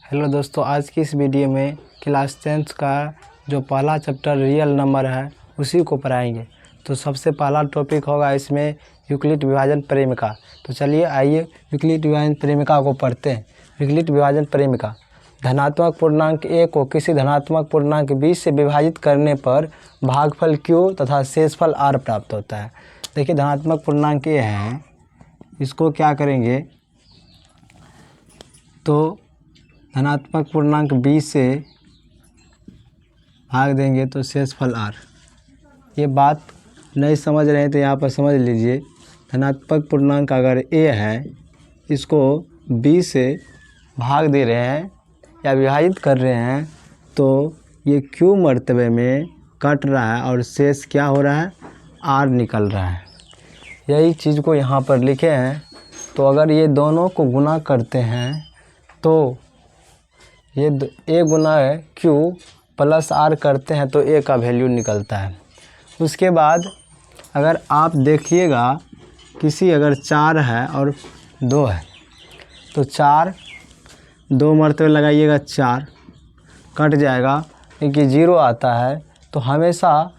Hello दोस्तों, आज की इस वीडियो में क्लास 10th का जो पहला चैप्टर रियल नंबर है उसी को पढ़ाएंगे। तो सबसे पहला टॉपिक होगा इसमें यूक्लिड विभाजन प्रेमिका। तो चलिए आइए यूक्लिड विभाजन प्रेमिका को पढ़ते हैं। यूक्लिड विभाजन प्रेमिका, धनात्मक पूर्णांक a को किसी धनात्मक पूर्णांक b से विभाजित करने पर भागफल q तथा शेषफल r प्राप्त होता है। देखिए धनात्मक पूर्णांक a है, इसको क्या करेंगे तो धनात्मक पूर्णांक b से भाग देंगे तो शेषफल r। ये बात नहीं समझ रहे हैं तो यहाँ पर समझ लीजिए। धनात्मक पूर्णांक अगर a है, इसको b से भाग दे रहे हैं या विभाजित कर रहे हैं तो ये q मर्तबे में कट रहा है और शेष क्या हो रहा है, r निकल रहा है। यही चीज़ को यहाँ पर लिखे हैं। तो अगर ये दोनों को गुना करते हैं तो ये a Guna q plus r करते हैं तो a का वैल्यू निकलता है। उसके बाद अगर आप देखिएगा किसी अगर 4 है और 2 है तो 4 2 मरतबे लगाइएगा 4 कट जाएगा, क्योंकि 0 आता है। तो हमेशा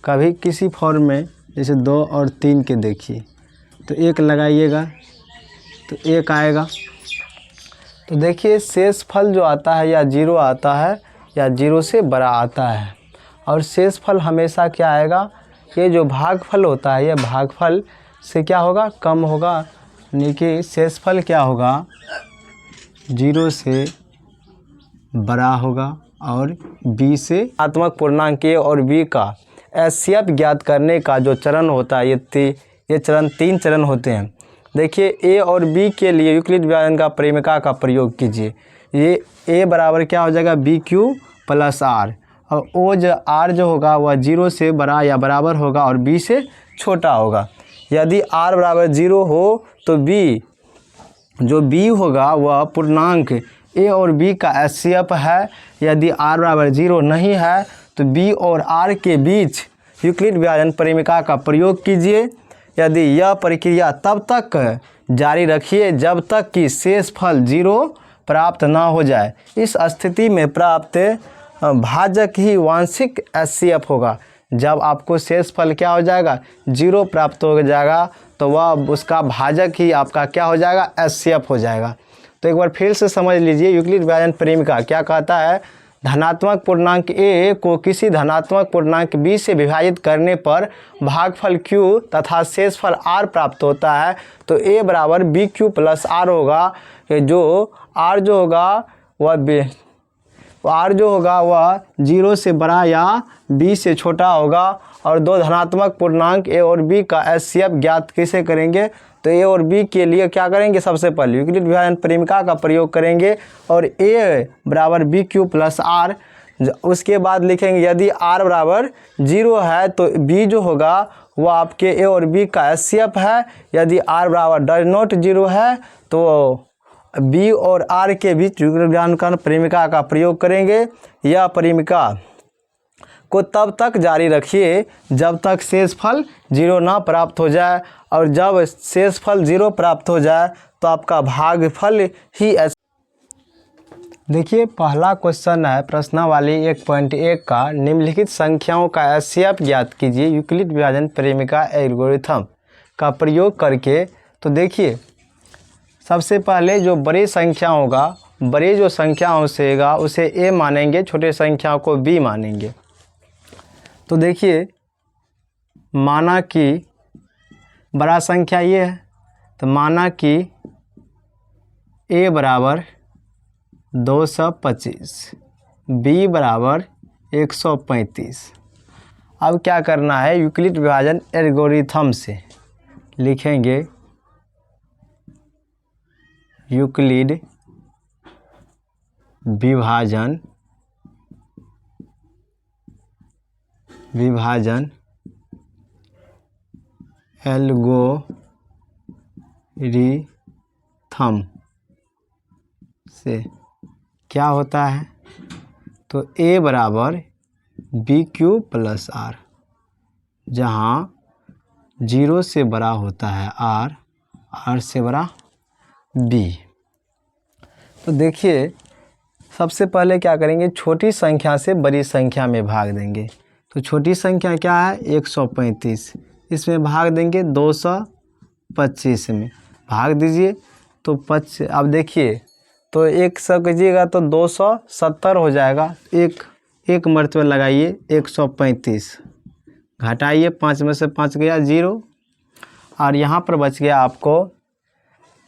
कभी किसी फॉर्म में जैसे 2 और 3 के देखिए तो 1 लगाइएगा तो 1 आएगा। तो देखिए शेषफल जो आता है या 0 आता है या 0 से बड़ा आता है। और शेषफल हमेशा क्या आएगा, ये जो भागफल होता है ये भागफल से क्या होगा, कम होगा। यानी कि शेषफल क्या होगा, 0 से बड़ा होगा। और b से धनात्मक पूर्णांक a और b का एचसीएफ ज्ञात करने का जो चरण होता है ये चरण 3 चरण होते हैं। देखिए a और b के लिए यूक्लिड विभाजन का प्रेमिका का प्रयोग कीजिए। ये a बराबर क्या हो जाएगा, बी क्यू प्लस r, और o जो r जो होगा वह 0 से बड़ा या बराबर होगा और b से छोटा होगा। यदि r बराबर 0 हो तो b जो b होगा वह पूर्णांक a और b का एचसीएफ है। यदि r बराबर 0 नहीं है तो b और r के बीच यूक्लिड विभाजन प्रेमिका का प्रयोग कीजिए। यदि यह प्रक्रिया तब तक जारी रखिए जब तक कि शेषफल 0 प्राप्त ना हो जाए। इस स्थिति में प्राप्त भाजक ही वांशिक एचसीएफ होगा। जब आपको शेषफल क्या हो जाएगा, 0 प्राप्त हो जाएगा तो वह उसका भाजक ही आपका क्या हो जाएगा, एचसीएफ हो जाएगा। तो एक बार फिर से समझ लीजिए, यूक्लिड विभाजन प्रेमिका क्या कहता है, धनात्मक पूर्णांक a को किसी धनात्मक पूर्णांक b से विभाजित करने पर भागफल q तथा शेषफल r प्राप्त होता है। तो a बराबर बी क्यू प्लस r होगा। जो r जो होगा वह 0 से बड़ा या b से छोटा होगा। और दो धनात्मक पूर्णांक a और b का एचसीएफ ज्ञात कैसे करेंगे, तो a और b के लिए क्या करेंगे, सबसे पहले यूक्लिड विभाजन प्रेमिका का प्रयोग करेंगे और a बराबर बी क्यू प्लस r। उसके बाद लिखेंगे यदि r बराबर 0 है तो b जो होगा वो आपके a और b का एचसीएफ है। यदि r बराबर डज नॉट 0 है तो b और r के बीच यूक्लिड विभाजन प्रेमिका का प्रयोग करेंगे। यह प्रेमिका को तब तक जारी रखिए जब तक शेषफल 0 ना प्राप्त हो जाए। और जब शेषफल 0 प्राप्त हो जाए तो आपका भागफल ही। देखिए पहला क्वेश्चन है प्रश्नावली 1.1 का, निम्नलिखित संख्याओं का एचसीएफ ज्ञात कीजिए यूक्लिड विभाजन प्रेमिका एल्गोरिथम का प्रयोग करके। तो देखिए सबसे पहले जो बड़ी संख्या होगा, बड़ी जो संख्याओं से होगा उसे a मानेंगे, छोटे संख्याओं को b मानेंगे। तो देखिए माना कि बड़ा संख्या ये है तो माना कि a बराबर 225, b बराबर 135। अब क्या करना है, यूक्लिड विभाजन एल्गोरिथम से लिखेंगे यूक्लिड विभाजन एल्गोरिथम से क्या होता है, तो a बराबर बी क्यू प्लस r, जहाँ 0 से बड़ा होता है r से बड़ा b। तो देखिए सबसे पहले क्या करेंगे, छोटी संख्या से बड़ी संख्या में भाग देंगे। तो छोटी संख्या क्या है 135, इसमें भाग देंगे 225 में, भाग दीजिए। तो अब देखिए, तो 100 कीजिएगा तो 270 हो जाएगा। एक मरतबा लगाइए 135, घटाइए 5 में से 5 गया 0, और यहाँ पर बच गया आपको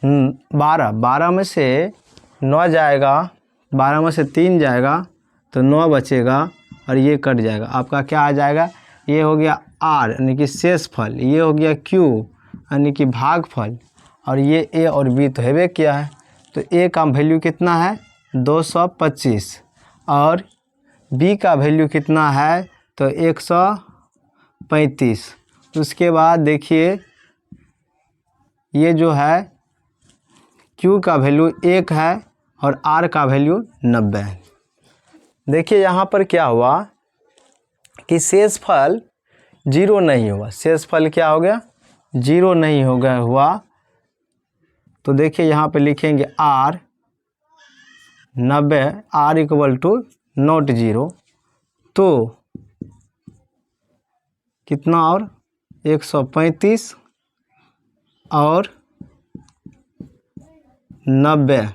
12 में से 9 जाएगा, 12 में से 3 जाएगा तो 9 बचेगा, और ये कट जाएगा। आपका क्या आ जाएगा, ये हो गया R यानी कि शेष फल, ये हो गया Q यानी कि भागफल, और ये A और B तो हैवे किया है। तो A का वैल्यू कितना है 225, और B का वैल्यू कितना है तो 135। उसके बाद देखिए ये जो है Q का वैल्यू 1 है और R का वैल्यू 90 है। देखिए यहाँ पर क्या हुआ कि शेषफल 0 नहीं हुआ, शेषफल क्या हो गया 0 नहीं हो गया हुआ। तो देखिए यहाँ पे लिखेंगे R 90, R equal to not 0, तो कितना और 135 और 90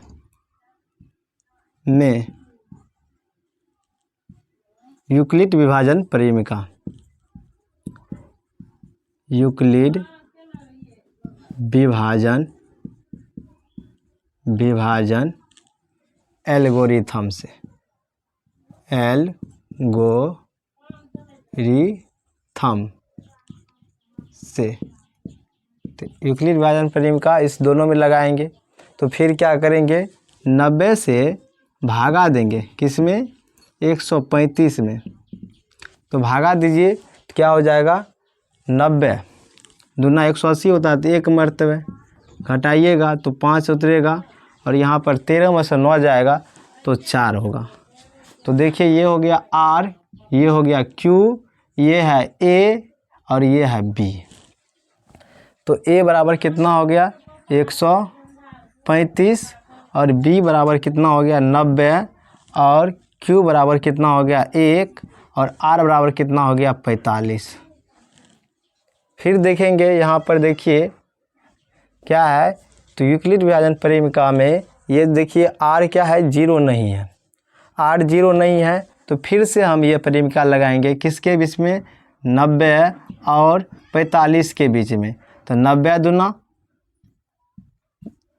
में यूक्लिड विभाजन परिमिका, यूक्लिड विभाजन एल्गोरिथम से, तो यूक्लिड विभाजन परिमिका इस दोनों में लगाएंगे। तो फिर क्या करेंगे 90 से भागा देंगे, किस में 135 में, तो भागा दीजिए तो क्या हो जाएगा 90 दूना 180 होता है, तो 1 मरतबे घटाइएगा तो 5 उतरेगा, और यहाँ पर 13 में से 9 जाएगा तो 4 होगा। तो देखिए ये हो गया R, ये हो गया Q, ये है A और ये है B। तो A बराबर कितना हो गया 135 और B बराबर कितना हो गया 90, और Q बराबर कितना हो गया 1, और R बराबर कितना हो गया 45। फिर देखेंगे यहाँ पर देखिए क्या है, तो यूक्लिड विभाजन परिमिका में ये देखिए R क्या है 0 नहीं है, R 0 नहीं है, तो फिर से हम ये परिमिका लगाएंगे किसके बीच में 90 और 45 के बीच में। तो 90 दूना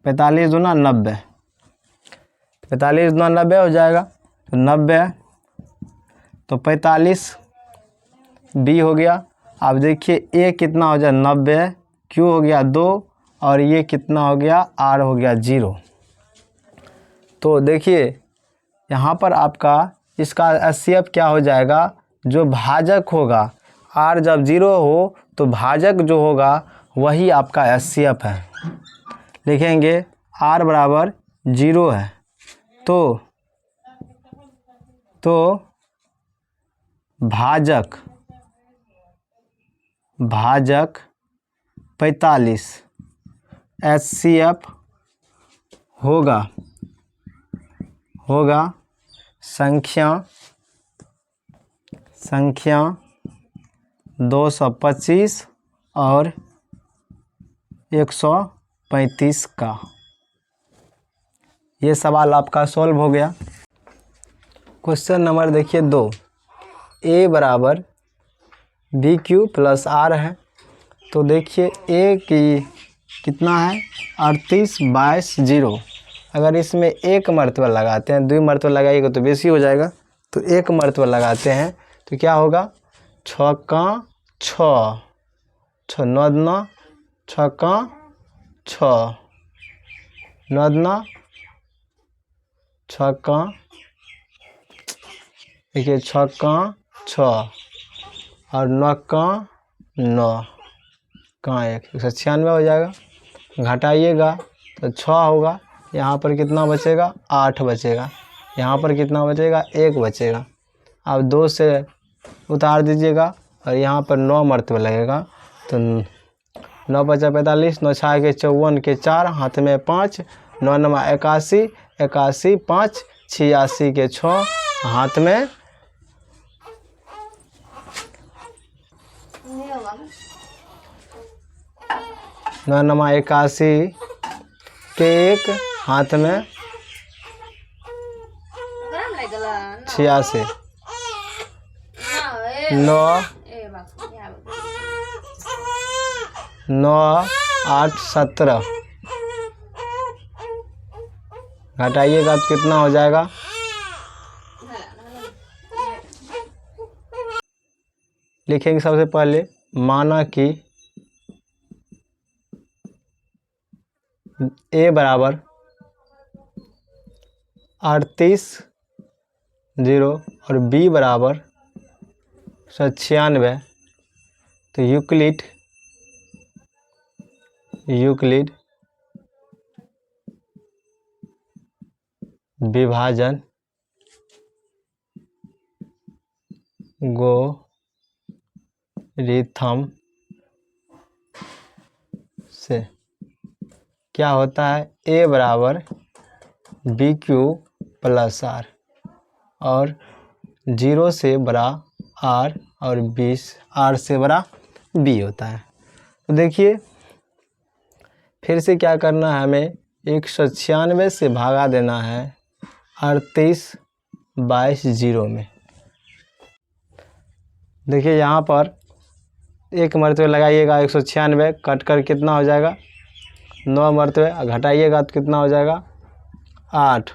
45 दूना 90, 45 दूना 90 हो जाएगा, तो 90 तो 45 B हो गया। अब देखिए A कितना हो जाए 90, Q हो गया 2, और ये कितना हो गया R हो गया 0। तो देखिए यहाँ पर आपका इसका HCF क्या हो जाएगा, जो भाजक होगा R जब 0 हो तो भाजक जो होगा वही आपका HCF है। लिखेंगे R बराबर 0 है, तो भाजक 45 HCF होगा संख्या 225 और 135 का। ये सवाल आपका सॉल्व हो गया। क्वेश्चन नंबर देखिए 2, A बराबर BQ प्लस R है। तो देखिए A की कितना है 38/0। अगर इसमें 1 मरतबा लगाते हैं, 2 मरतबा लगाइएगा तो बेसी हो जाएगा, तो 1 मरतबा लगाते हैं तो क्या होगा 6 का 6, 6 9 9, 6 का 6, 9 9, 6 का देखिए 6 का 6 और 9 का 9 का 196 हो जाएगा। घटाइएगा तो 6 होगा, यहाँ पर कितना बचेगा 8 बचेगा, यहाँ पर कितना बचेगा 1 बचेगा। अब 2 से उतार दीजिएगा और यहाँ पर 9 मरतबा लगेगा, तो 9 बचा 45, 9 छाए के 54 के 4, हाथ में 5, 9 9 81, 81 5 86 के 6 हाथ में 9 नमा 81 के 1 हाथ में 86 9 9 8 17 घटाइएगा तो कितना हो जाएगा? लिखेंगे सबसे पहले माना कि ए बराबर 38 0 और बी बराबर 96। तो यूक्लिड विभाजन गोरिथम से क्या होता है? ए बराबर बी क्यू प्लस आर और 0 से बड़ा आर और 20 आर से बड़ा बी होता है। तो देखिए फिर से क्या करना है, हमें 196 से भागा देना है 38 22 0 में। देखिए यहाँ पर एक मरतबे लगाइएगा 196 कट कर कितना हो जाएगा? 9 मरतबे घटाइएगा तो कितना हो जाएगा? 8।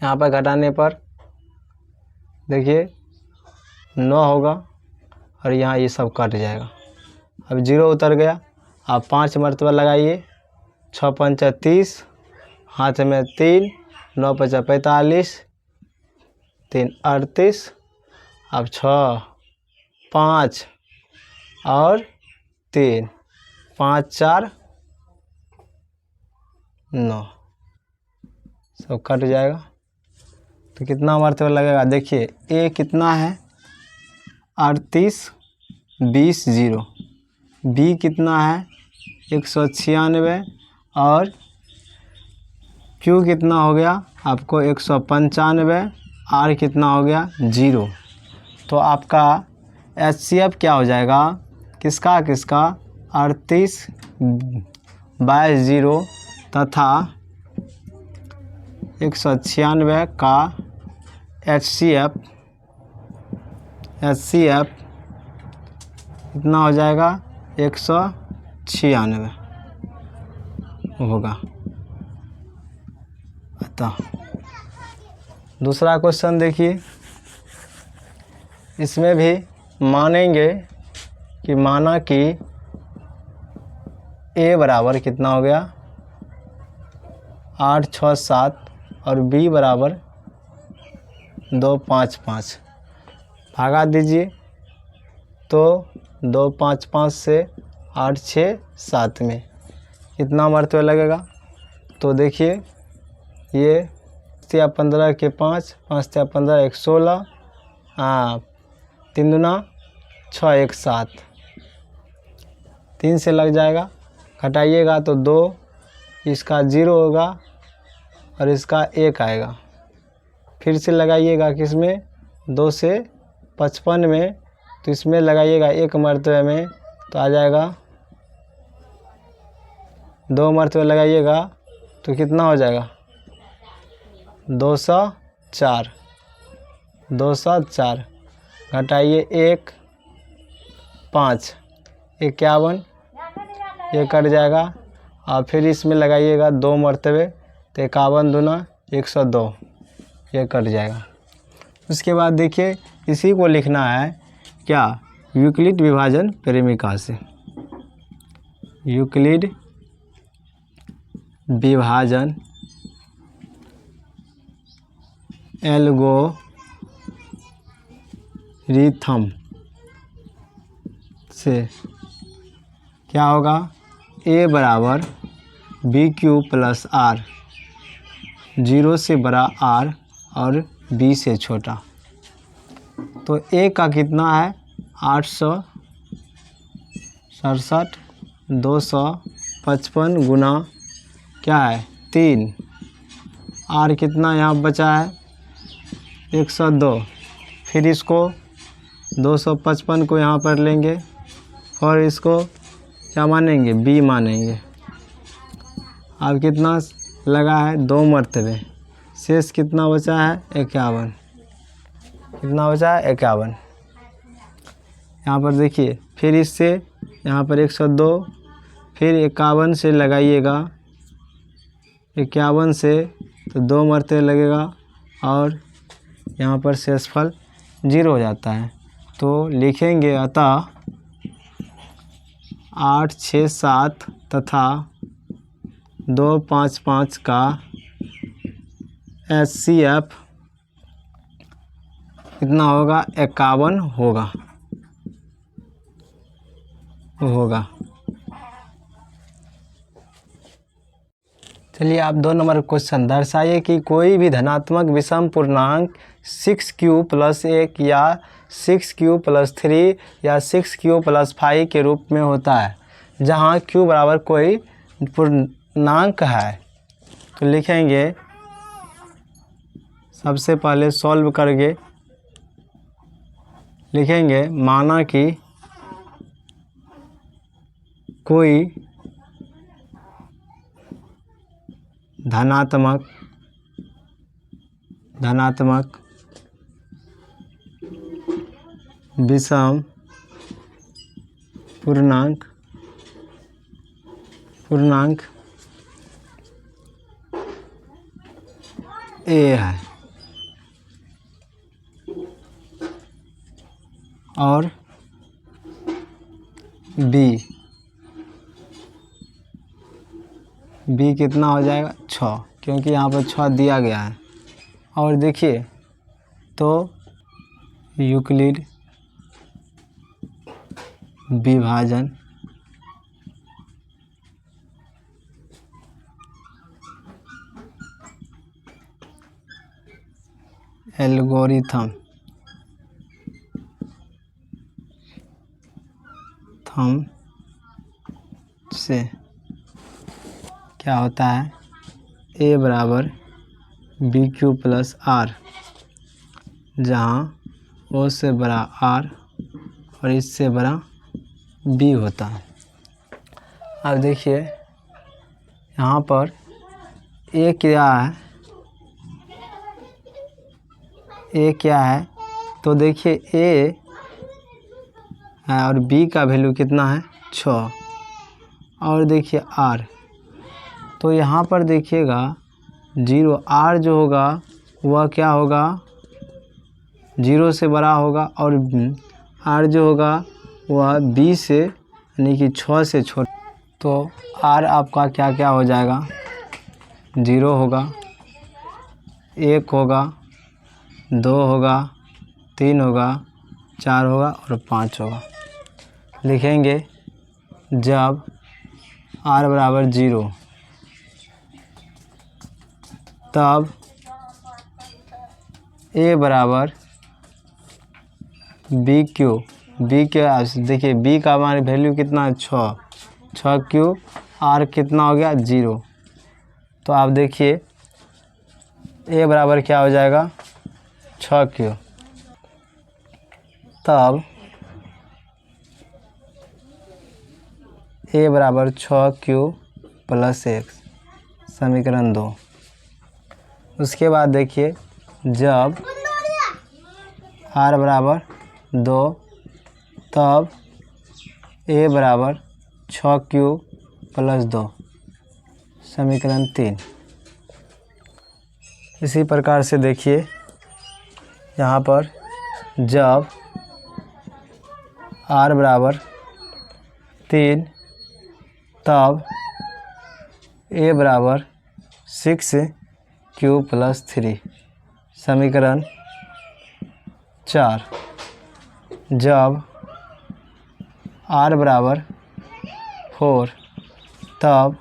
यहाँ पर घटाने पर देखिए 9 होगा और यहाँ ये सब कट जाएगा। अब 0 उतर गया। अब 5 मरतबा लगाइए 6 5 30 हाथ में 3 9 5 45 3 38। अब 6 5 और 3 5 4 9 सब कट जाएगा। तो कितना मरतबा लगेगा? देखिए ए कितना है? 38 20 0। बी कितना है? 196 और क्यू कितना हो गया आपको? 195। आर कितना हो गया? 0। तो आपका HCF क्या हो जाएगा? किसका 38 22 0 तथा 196 का HCF कितना हो जाएगा? 196 होगा। अतः दूसरा क्वेश्चन देखिए, इसमें भी मानेंगे कि माना कि ए बराबर कितना हो गया? 8 6 7 और बी बराबर 2 5 5 भागा दीजिए। तो 2 5 5 से 8 6 7 में कितना मरतबा लगेगा? तो देखिए ये 15 के 5 5 15 1 16 3 दूना 6 1 7 3 से लग जाएगा। घटाइएगा तो 2, इसका 0 होगा और इसका 1 आएगा। फिर से लगाइएगा किसमें? 2 से 55 में। तो इसमें लगाइएगा 1 मरतबे में तो आ जाएगा। 2 मरतबे लगाइएगा तो कितना हो जाएगा? 204 204 घटाइए 1 5 51 ये कट जाएगा। और फिर इसमें लगाइएगा 2 मरतबे तो 51 दूना 102 ये कट जाएगा। उसके बाद देखिए इसी को लिखना है क्या? यूक्लिड विभाजन प्रेमिका से। यूक्लिड विभाजन एल्गोरिथम से क्या होगा? ए बराबर बी क्यू प्लस आर 0 से बड़ा आर और बी से छोटा। तो ए का कितना है? 867 255 गुना क्या है? 3 आर कितना यहाँ बचा है 102। फिर इसको 255 को यहाँ पर लेंगे और इसको क्या मानेंगे बी मानेंगे। अब कितना लगा है 2 मरतबे, शेष कितना बचा है 51। कितना बचा है 51। यहाँ पर देखिए फिर इससे यहाँ पर 102, फिर 51 से लगाइएगा, 51 से तो 2 मरतबे लगेगा और यहाँ पर शेषफल 0 हो जाता है। तो लिखेंगे अतः 8, 6, 7 तथा 2, 5, 5 का HCF कितना होगा 51 होगा। चलिए आप 2 नंबर क्वेश्चन दर्शाइए कि कोई भी धनात्मक विषम पूर्णांक 6q + 1 या 6q + 3 या 6q + 5 के रूप में होता है जहाँ q बराबर कोई पूर्णांक है। तो लिखेंगे सबसे पहले सॉल्व करके लिखेंगे माना कि कोई धनात्मक विषम पूर्णांक a है और b कितना हो जाएगा 6, क्योंकि यहाँ पर 6 दिया गया है। और देखिए तो यूक्लिड विभाजन एल्गोरिथम से क्या होता है a बराबर BQ + R, जहाँ O से बड़ा R और इससे बड़ा B होता है। अब देखिए यहाँ पर A क्या है, तो देखिए A है और B का वैल्यू कितना है 6 और देखिए R, तो यहाँ पर देखिएगा 0 R जो होगा वह क्या होगा 0 से बड़ा होगा और R जो होगा वह B से यानी कि 6 से छोटा। तो R आपका क्या क्या हो जाएगा 0 होगा, 1 होगा, 2 होगा, 3 होगा, 4 होगा और 5 होगा। लिखेंगे जब R बराबर 0 तब A बराबर BQ, देखिए B का हमारी वैल्यू कितना है 6Q, R कितना हो गया 0। तो आप देखिए A बराबर क्या हो जाएगा 6Q, तब A बराबर 6Q + 1, समीकरण 2। उसके बाद देखिए जब R बराबर 2 तब A बराबर 6Q + 2, समीकरण 3। इसी प्रकार से देखिए यहाँ पर जब R बराबर 3 तब A बराबर 6Q + 3, समीकरण 4। जब R बराबर 4 तब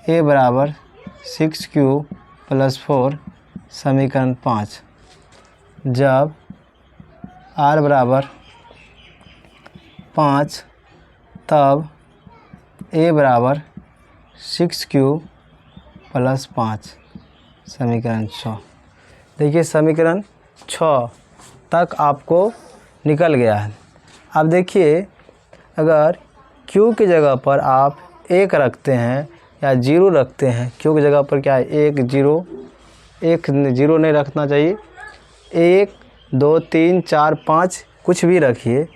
A बराबर 6Q + 4, समीकरण 5। जब R बराबर 5 तब A बराबर 6Q + 5, समीकरण 6। देखिए समीकरण 6 तक आपको निकल गया है। अब देखिए अगर Q की जगह पर आप 1 रखते हैं या 0 रखते हैं, Q की जगह पर क्या है 1 0 नहीं रखना चाहिए, 1 2 3 4 5 कुछ भी रखिए।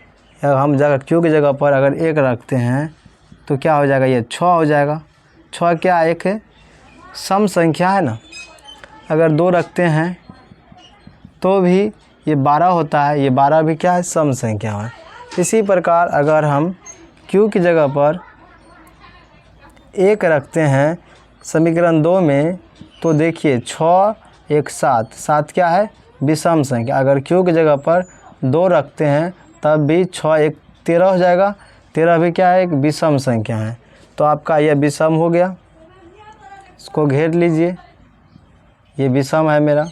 हम जगह Q की जगह पर अगर 1 रखते हैं तो क्या हो जाएगा, ये 6 हो जाएगा। 6 क्या एक है सम संख्या है ना। अगर 2 रखते हैं तो भी ये 12 होता है, ये 12 भी क्या है सम संख्या है। इसी प्रकार अगर हम Q की जगह पर 1 रखते हैं समीकरण 2 में तो देखिए 6 1 7, 7 क्या है विषम संख्या। अगर Q की जगह पर 2 रखते हैं तब भी 6 1 13 हो जाएगा। 13 भी क्या है एक विषम संख्या है। तो आपका यह विषम हो गया, इसको घेर लीजिए, ये विषम है मेरा।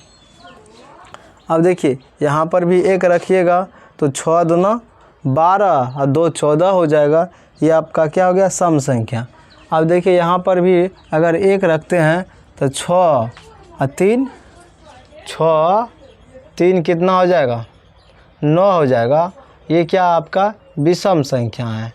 अब देखिए यहाँ पर भी 1 रखिएगा तो 6 दूना 12 और 2 14 हो जाएगा। ये आपका क्या हो गया सम संख्या। अब देखिए यहाँ पर भी अगर 1 रखते हैं तो 6 और 3 कितना हो जाएगा 9 हो जाएगा। ये क्या आपका विषम संख्या है।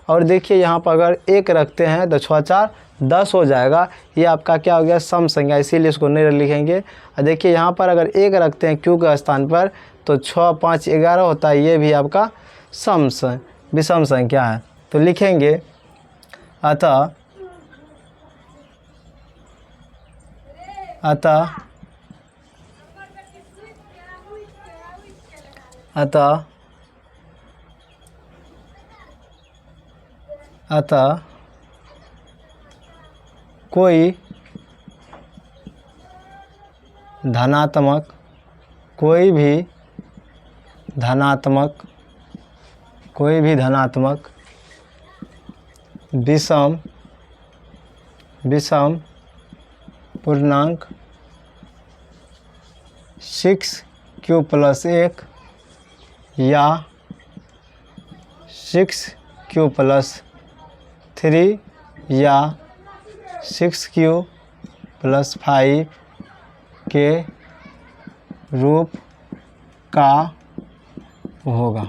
और देखिए यहाँ पर अगर 1 रखते हैं तो 6 4 10 हो जाएगा। ये आपका क्या हो गया सम संख्या, इसीलिए इसको नहीं लिखेंगे। और देखिए यहाँ पर अगर 1 रखते हैं Q के स्थान पर तो 6 5 11 होता है, ये भी आपका विषम संख्या है। तो लिखेंगे अतः कोई भी धनात्मक विषम पूर्णांक 6Q + 1 या 6Q + 3 या 6Q + 5 के रूप का होगा।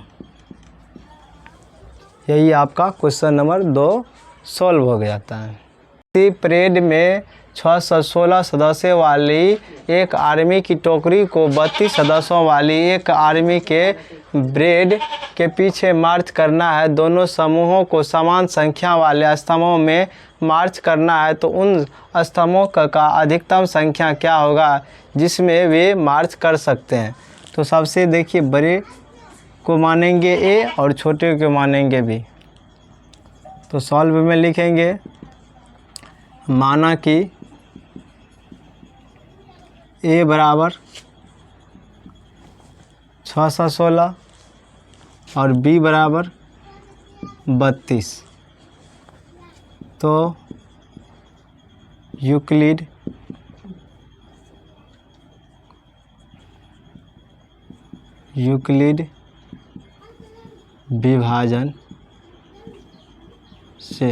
यही आपका क्वेश्चन नंबर 2 सॉल्व हो जाता है। इसी परेड में 616 सदस्यों वाली एक आर्मी की टोकरी को 32 सदस्यों वाली एक आर्मी के ब्रेड के पीछे मार्च करना है। दोनों समूहों को समान संख्या वाले स्तंभों में मार्च करना है। तो उन स्तंभों का अधिकतम संख्या क्या होगा जिसमें वे मार्च कर सकते हैं। तो सबसे देखिए बड़े को मानेंगे A और छोटे को मानेंगे B। तो सॉल्व में लिखेंगे माना कि A बराबर 616 और B बराबर 32। तो यूक्लिड विभाजन से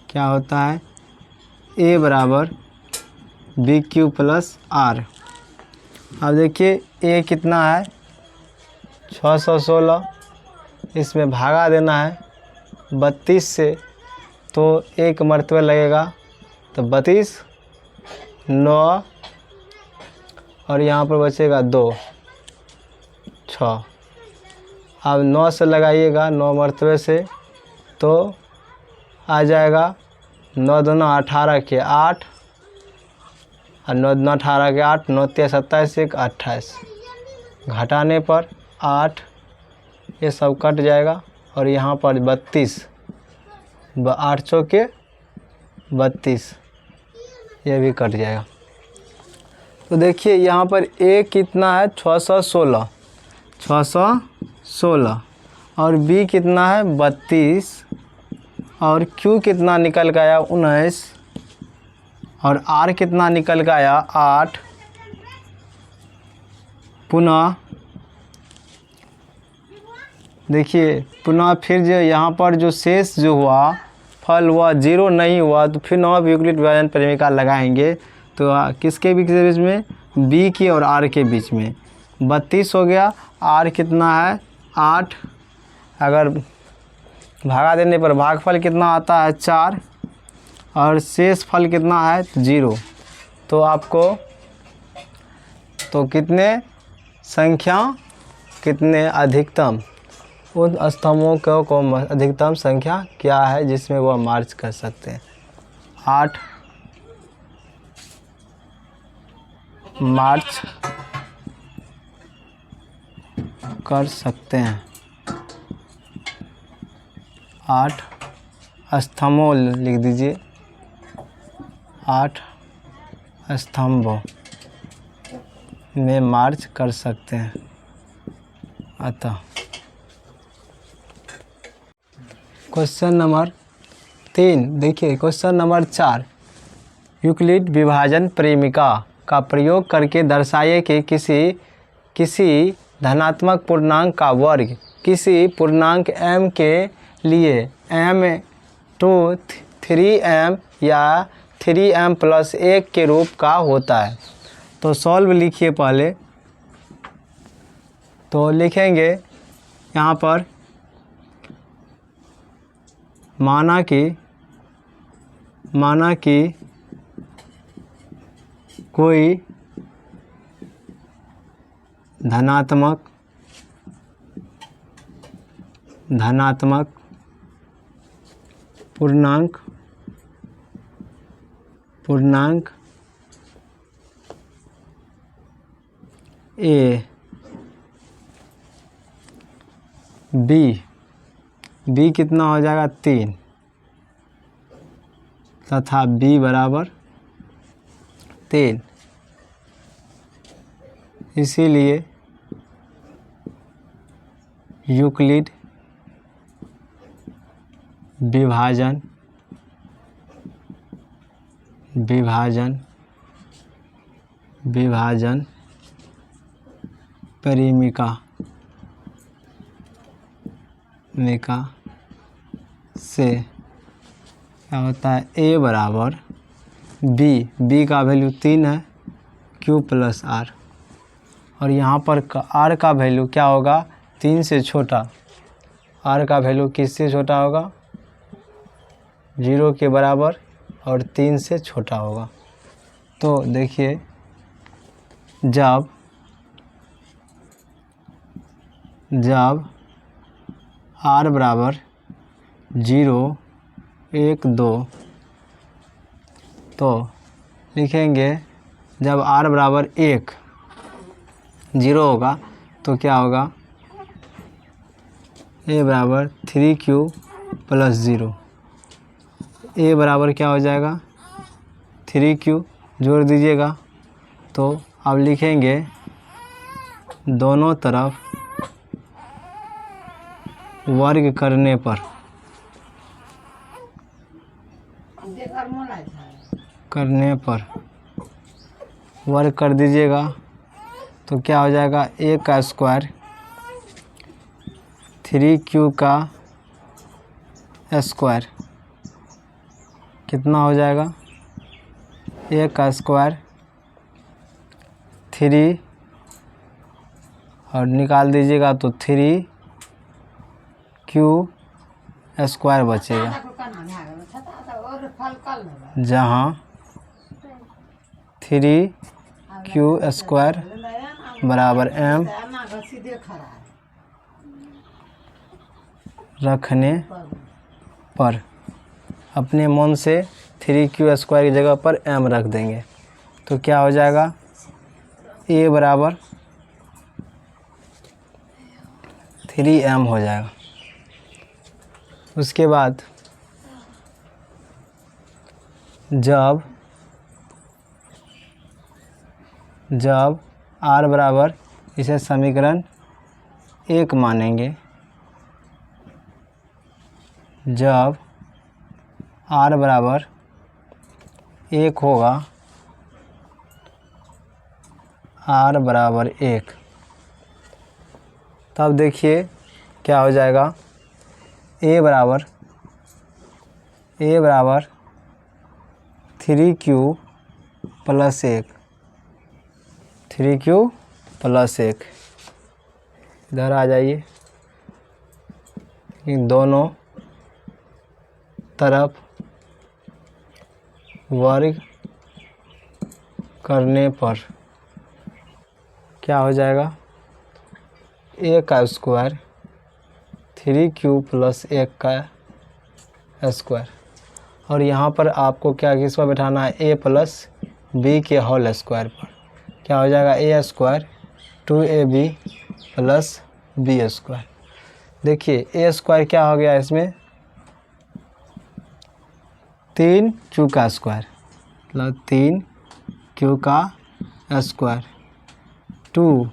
क्या होता है A बराबर BQ + R। अब देखिए A कितना है 616, इसमें भागा देना है 32 से, तो 1 मरतबे लगेगा तो 32 9 और यहाँ पर बचेगा 2 6। अब 9 से लगाइएगा 9 मरतबे से तो आ जाएगा 9 दूना 18 के 8 और 9 दूना 18 के 8, 9 3 27 1 28, घटाने पर 8, ये सब कट जाएगा और यहाँ पर 32 8 चौके 32, ये भी कट जाएगा। तो देखिए यहाँ पर A कितना है 616 और B कितना है 32 और Q कितना निकल के आया 19 और R कितना निकल के आया 8। पुनः देखिए पुनः फिर जो यहाँ पर जो शेष जो हुआ फल हुआ 0 नहीं हुआ तो फिर नौ यूक्लिड विभाजन परिमेय लगाएंगे तो किसके बीच में, बी की और आर के बीच में। 32 हो गया, आर कितना है 8, अगर भागा देने पर भागफल कितना आता है 4 और शेष फल कितना है 0। तो आपको तो कितने संख्या, कितने अधिकतम, उन स्तंभों को अधिकतम संख्या क्या है जिसमें वह मार्च कर सकते हैं। 8 मार्च कर सकते हैं। 8 स्तंभों लिख दीजिए, 8 स्तंभों में मार्च कर सकते हैं। अतः क्वेश्चन नंबर 3 देखिए, क्वेश्चन नंबर 4, यूक्लिड विभाजन परिमिका का प्रयोग करके दर्शाइए कि किसी धनात्मक पूर्णांक का वर्ग किसी पूर्णांक m के लिए m 3m या 3m + 1 के रूप का होता है। तो सॉल्व लिखिए पहले। तो लिखेंगे यहाँ पर, माना कि कोई धनात्मक पूर्णांक a b कितना हो जाएगा 3 तथा b बराबर 3, इसीलिए यूक्लिड विभाजन परिमिका से क्या होता है, a बराबर b का वैल्यू 3 है, q + r, और यहाँ पर r का वैल्यू क्या होगा 3 से छोटा। r का वैल्यू किससे छोटा होगा, 0 के बराबर और 3 से छोटा होगा। तो देखिए, जब r बराबर 0, 1, 2, तो लिखेंगे जब r बराबर 1, 0 होगा तो क्या होगा, a बराबर 3q + 0, a बराबर क्या हो जाएगा 3q, जोड़ दीजिएगा। तो अब लिखेंगे दोनों तरफ वर्ग करने पर वर्ग कर दीजिएगा तो क्या हो जाएगा, a का स्क्वायर 3q का स्क्वायर कितना हो जाएगा, a का स्क्वायर 3 और निकाल दीजिएगा तो 3q स्क्वायर बचेगा, जहाँ 3q स्क्वायर बराबर m रखने पर अपने मन से 3q स्क्वायर की जगह पर m रख देंगे तो क्या हो जाएगा, a बराबर 3m हो जाएगा। उसके बाद जब r बराबर, इसे समीकरण 1 मानेंगे, जब r बराबर 1 होगा, r बराबर 1, तब देखिए क्या हो जाएगा, a बराबर 3q प्लस 1, 3q प्लस 1। इधर आ जाइए, इन दोनों तरफ वर्ग करने पर क्या हो जाएगा, a का स्क्वायर 3q प्लस 1 का स्क्वायर। और यहाँ पर आपको क्या किस पर बैठाना है, a प्लस बी के होल स्क्वायर पर। क्या हो जाएगा, a square 2ab plus b square. देखिए a स्क्वायर क्या हो गया, इसमें 3q का स्क्वायर, मतलब 3q का स्क्वायर, 2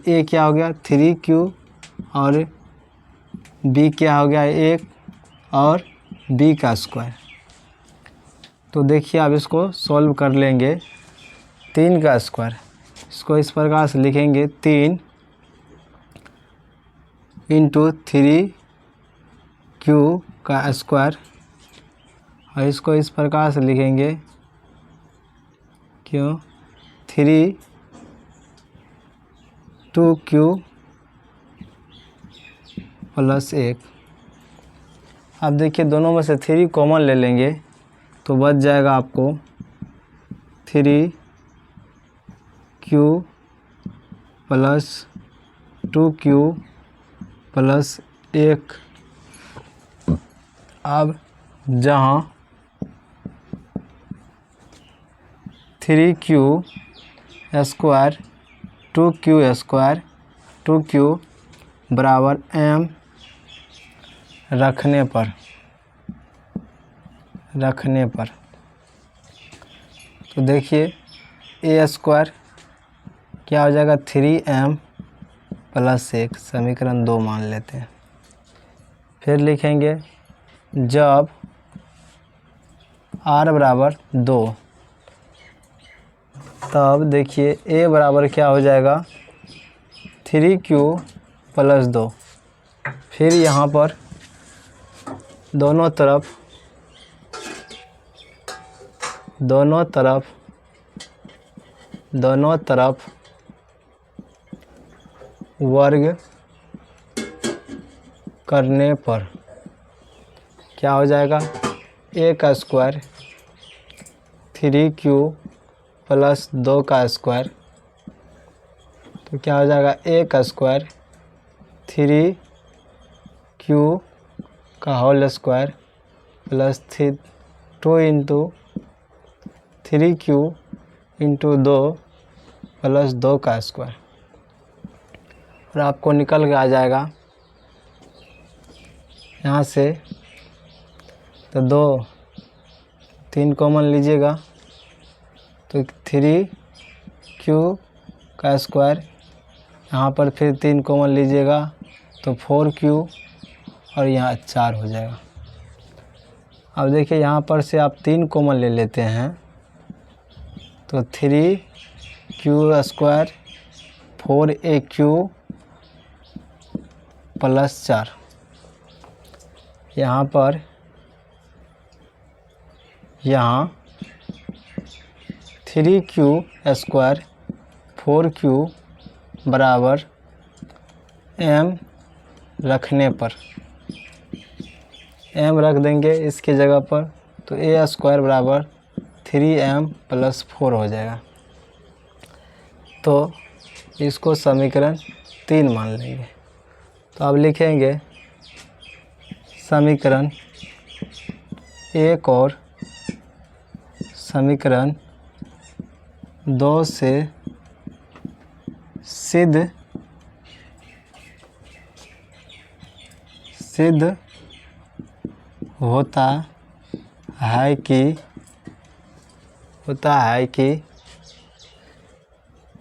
a क्या हो गया 3q, और b क्या हो गया 1, और b का स्क्वायर। तो देखिए आप इसको सॉल्व कर लेंगे। 3 का स्क्वायर, इसको इस प्रकार से लिखेंगे, 3 इंटू 3q का स्क्वायर, और इसको इस प्रकार से लिखेंगे, क्यों 2q प्लस 1। अब देखिए दोनों में से 3 कॉमन ले लेंगे तो बच जाएगा आपको 3q प्लस 2q प्लस 1। अब जहाँ 3q square 2q square 2q बराबर m रखने पर तो देखिए a स्क्वायर क्या हो जाएगा 3m प्लस 1, समीकरण 2 मान लेते हैं। फिर लिखेंगे जब r बराबर 2, तब देखिए a बराबर क्या हो जाएगा 3q प्लस 2। फिर यहाँ पर दोनों तरफ वर्ग करने पर क्या हो जाएगा, a का स्क्वायर 3q प्लस 2 का स्क्वायर, तो क्या हो जाएगा a का स्क्वायर 3q का whole square plus 2 into 3q into 2 plus 2 का स्क्वायर। और आपको निकल के आ जाएगा यहाँ से, तो 2 3 कॉमन लीजिएगा तो 3q का स्क्वायर, यहाँ पर फिर 3 कॉमन लीजिएगा तो 4q, और यहाँ 4 हो जाएगा। अब देखिए यहाँ पर से आप 3 कॉमन ले लेते हैं तो 3q स्क्वायर 4aq प्लस 4, यहाँ 3q स्क्वायर 4q बराबर m रखने पर, m रख देंगे इसके जगह पर, तो a स्क्वायर बराबर 3m प्लस 4 हो जाएगा। तो इसको समीकरण 3 मान लेंगे। तो अब लिखेंगे समीकरण 1 और समीकरण 2 से सिद्ध होता है कि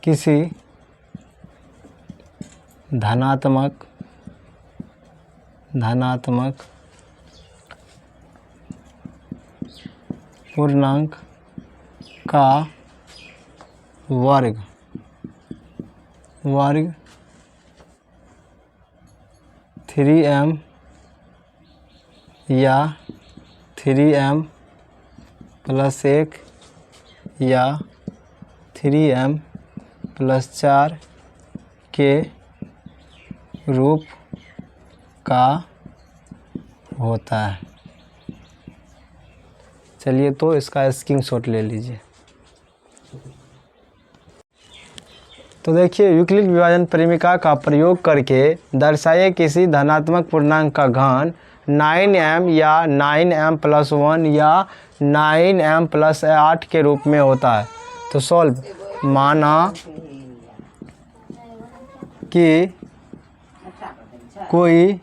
किसी धनात्मक पूर्णांक का वर्ग 3m या 3m प्लस 1 या 3m + 4 के रूप का होता है। चलिए तो इसका स्क्रीनशॉट ले लीजिए। तो देखिए, यूक्लिड विभाजन परिमिका का प्रयोग करके दर्शाइए किसी धनात्मक पूर्णांक का घन 9m या 9m + 1 या 9m + 8 के रूप में होता है। तो सॉल्व। माना कि कोई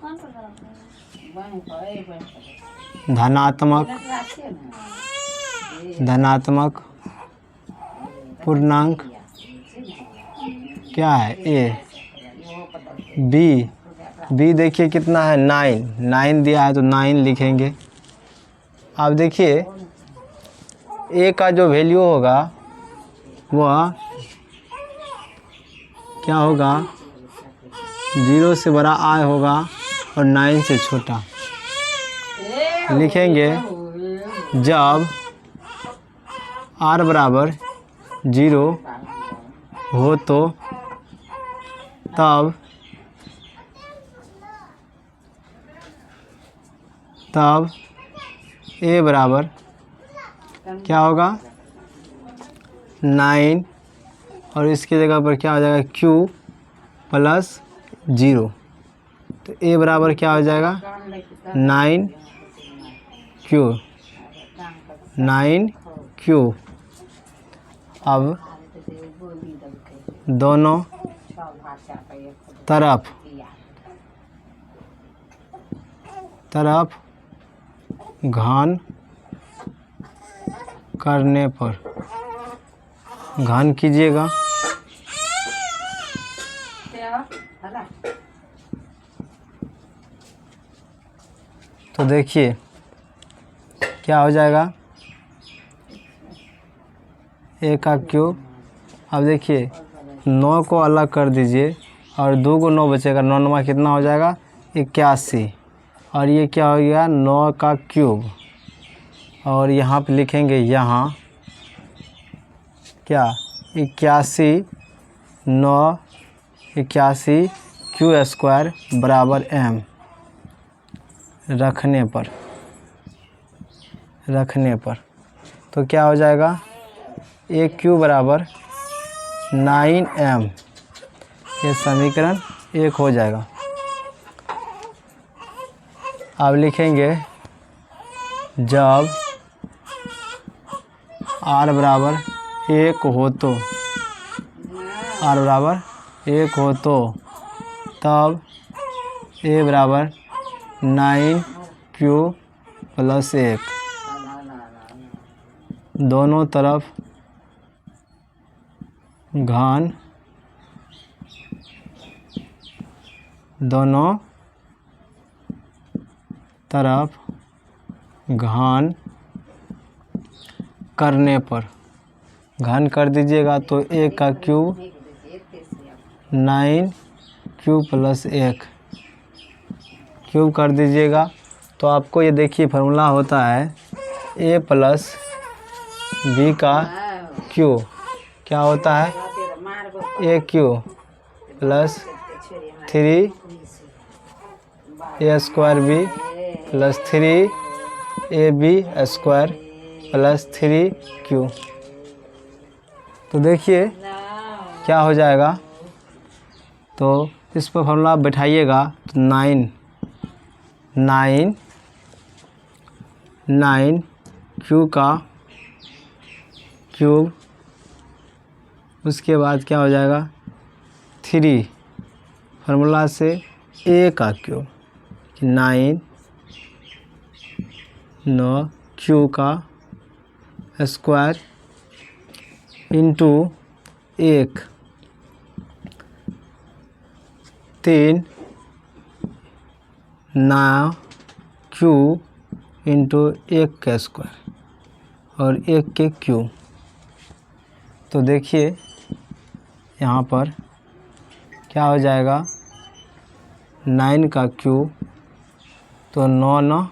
धनात्मक पूर्णांक क्या है, ए। बी देखिए कितना है, 9 दिया है तो 9 लिखेंगे। अब देखिए ए का जो वैल्यू होगा वह क्या होगा, 0 से बड़ा I होगा और 9 से छोटा। लिखेंगे जब R बराबर 0 हो तो तब A बराबर क्या होगा, 9 और इसकी जगह पर क्या हो जाएगा, Q + 0। तो A बराबर क्या हो जाएगा, 9Q। अब दोनों तरफ घन करने पर, घन कीजिएगा। तो देखिए क्या हो जाएगा, A का क्यूब। अब देखिए 9 को अलग कर दीजिए और 2 को 9 बचेगा, 9 कितना हो जाएगा, 81। और ये क्या हो गया, 9 का क्यूब। और यहाँ पे लिखेंगे यहाँ क्या, 81 9 81 Q² बराबर m रखने पर तो क्या हो जाएगा, AQ बराबर 9m। ये समीकरण 1 हो जाएगा। अब लिखेंगे जब R बराबर 1 हो तो तब A बराबर 9Q + 1। दोनों तरफ घन करने पर, घन कर दीजिएगा तो A का क्यूब 9Q + 1 क्यूब कर दीजिएगा। तो आपको ये देखिए फार्मूला होता है A + B का क्यूब, क्या होता है, AQ + 3 A²B + 3AB² + 3Q। तो देखिए क्या हो जाएगा, तो इस पर फॉर्मूला बैठाइएगा तो 9Q का क्यूब, उसके बाद क्या हो जाएगा 3 फार्मूला से A का क्यूब, 9Q का स्क्वायर इंटू 1 3 9Q इंटू 1 का स्क्वायर और 1 के क्यूब। तो देखिए यहाँ पर क्या हो जाएगा, 9 का क्यूब तो 9 9,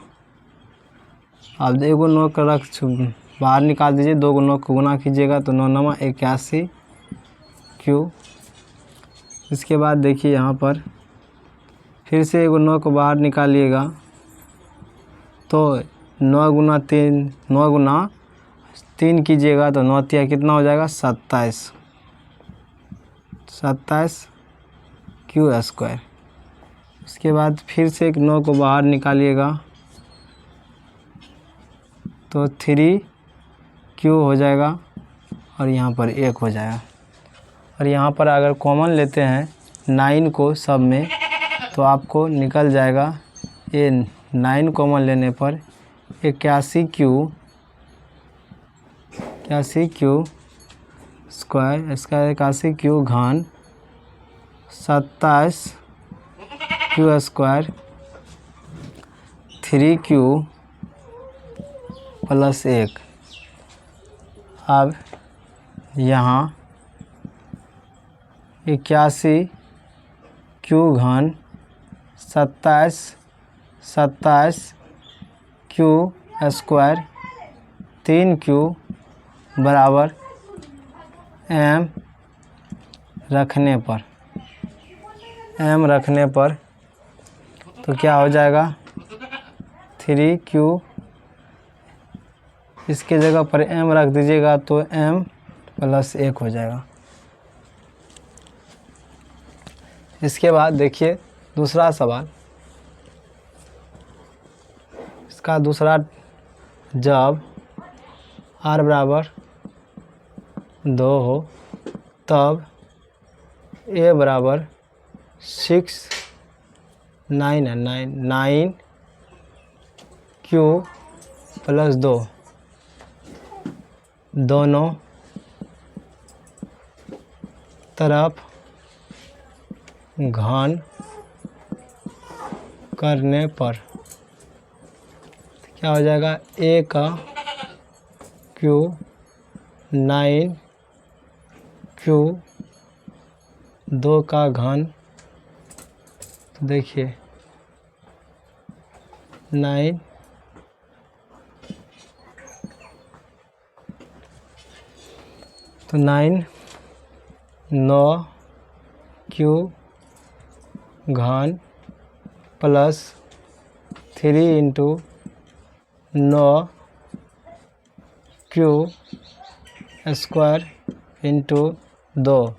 अब एगो 9 का बाहर निकाल दीजिए, 2 9 को गुना कीजिएगा तो 9 9 81 क्यू। इसके बाद देखिए यहाँ पर फिर से 1 9 को बाहर निकालिएगा तो 9 गुना 3 9 गुना 3 कीजिएगा तो 9 तिया कितना हो जाएगा 27 क्यू स्क्वायर। उसके बाद फिर से 1 9 को बाहर निकालिएगा तो 3 क्यू हो जाएगा और यहाँ पर 1 हो जाएगा। और यहाँ पर अगर कॉमन लेते हैं 9 को सब में तो आपको निकल जाएगा ये 9 कॉमन लेने पर 81 क्यू स्क्वायर, इसका 81 क्यू घन 27 क्यू स्क्वायर 3 क्यू प्लस 1। अब यहाँ 81 क्यू घन 27 क्यू स्क्वायर 3 क्यू बराबर m रखने पर तो क्या हो जाएगा 3 क्यू, इसके जगह पर m रख दीजिएगा तो m प्लस 1 हो जाएगा। इसके बाद देखिए दूसरा सवाल, इसका दूसरा, जब r बराबर 2 हो तब a बराबर 9 क्यू प्लस 2 दोनों तरफ घन करने पर क्या हो जाएगा a का क्यू 9 क्यू 2 का घन, तो देखिए 9 तो 9 क्यू घन plus 3 into 9 Q square into 2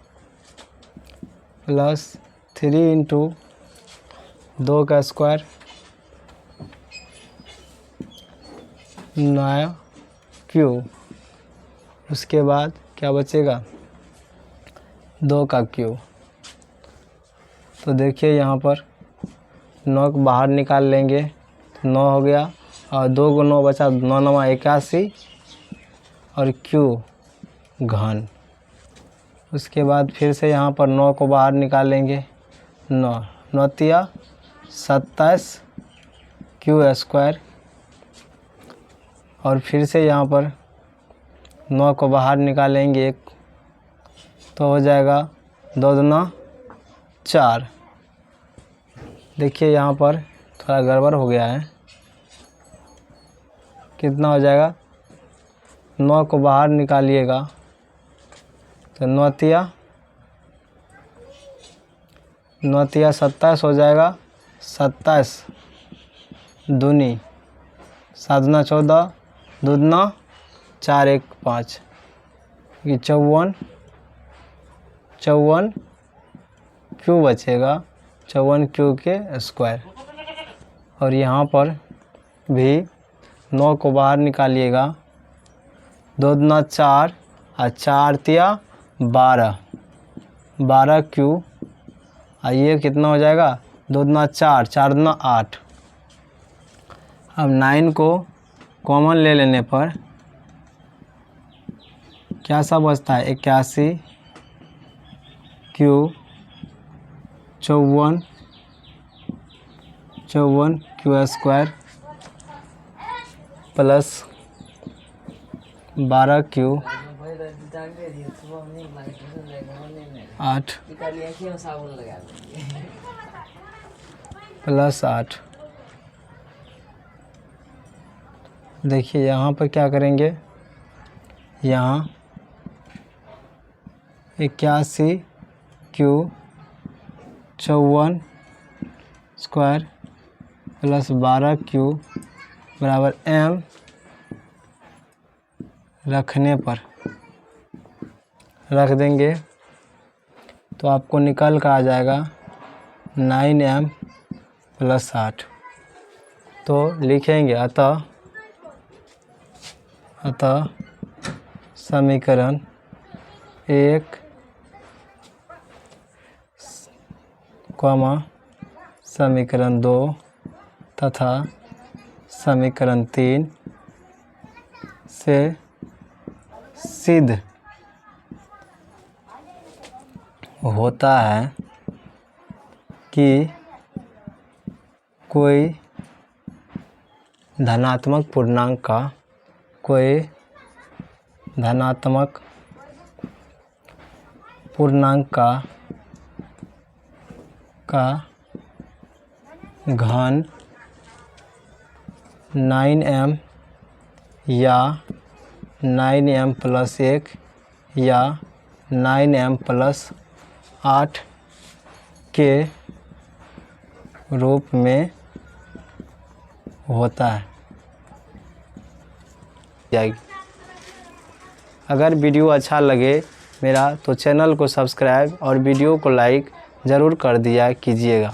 plus 3 into 2 का स्क्वायर 9 क्यू। उसके बाद क्या बचेगा 2 का क्यू। तो देखिए यहाँ पर 9 को बाहर निकाल लेंगे तो 9 हो गया और 2 को 9 बचा, 9 9 81 और क्यू घन। उसके बाद फिर से यहाँ पर 9 को बाहर निकालेंगे, 9 9 तिया 27 क्यू स्क्वायर और फिर से यहाँ पर 9 को बाहर निकालेंगे 1 तो हो जाएगा 2 दूना 4। देखिए यहाँ पर थोड़ा गड़बड़ हो गया है, कितना हो जाएगा 9 को बाहर निकालिएगा तो 9 तिया 27 हो जाएगा, 27 दूनी 7 दूना 14 2 दूना 4 1 5 ये 54 क्यू बचेगा, 54 क्यू के स्क्वायर। और यहाँ पर भी 9 को बाहर निकालिएगा, 2 दूना 4 और 4 तिया 12 क्यू और ये कितना हो जाएगा 2 दूना 4 4 दूना 8। अब 9 को कॉमन ले लेने पर क्या सब बचता है 81 Q 54 Q square plus 12 Q 8 plus 8। देखिए यहाँ पर क्या करेंगे यहाँ 81 क्यू 54 स्क्वायर प्लस 12 क्यू बराबर m रखने पर रख देंगे तो आपको निकल कर आ जाएगा 9m प्लस 8। तो लिखेंगे अतः समीकरण 1, समीकरण 2 तथा समीकरण 3 से सिद्ध होता है कि कोई धनात्मक पूर्णांक का घन 9m या 9m प्लस 1 या 9m प्लस 8 के रूप में होता है। अगर वीडियो अच्छा लगे मेरा तो चैनल को सब्सक्राइब और वीडियो को लाइक ज़रूर कर दिया कीजिएगा।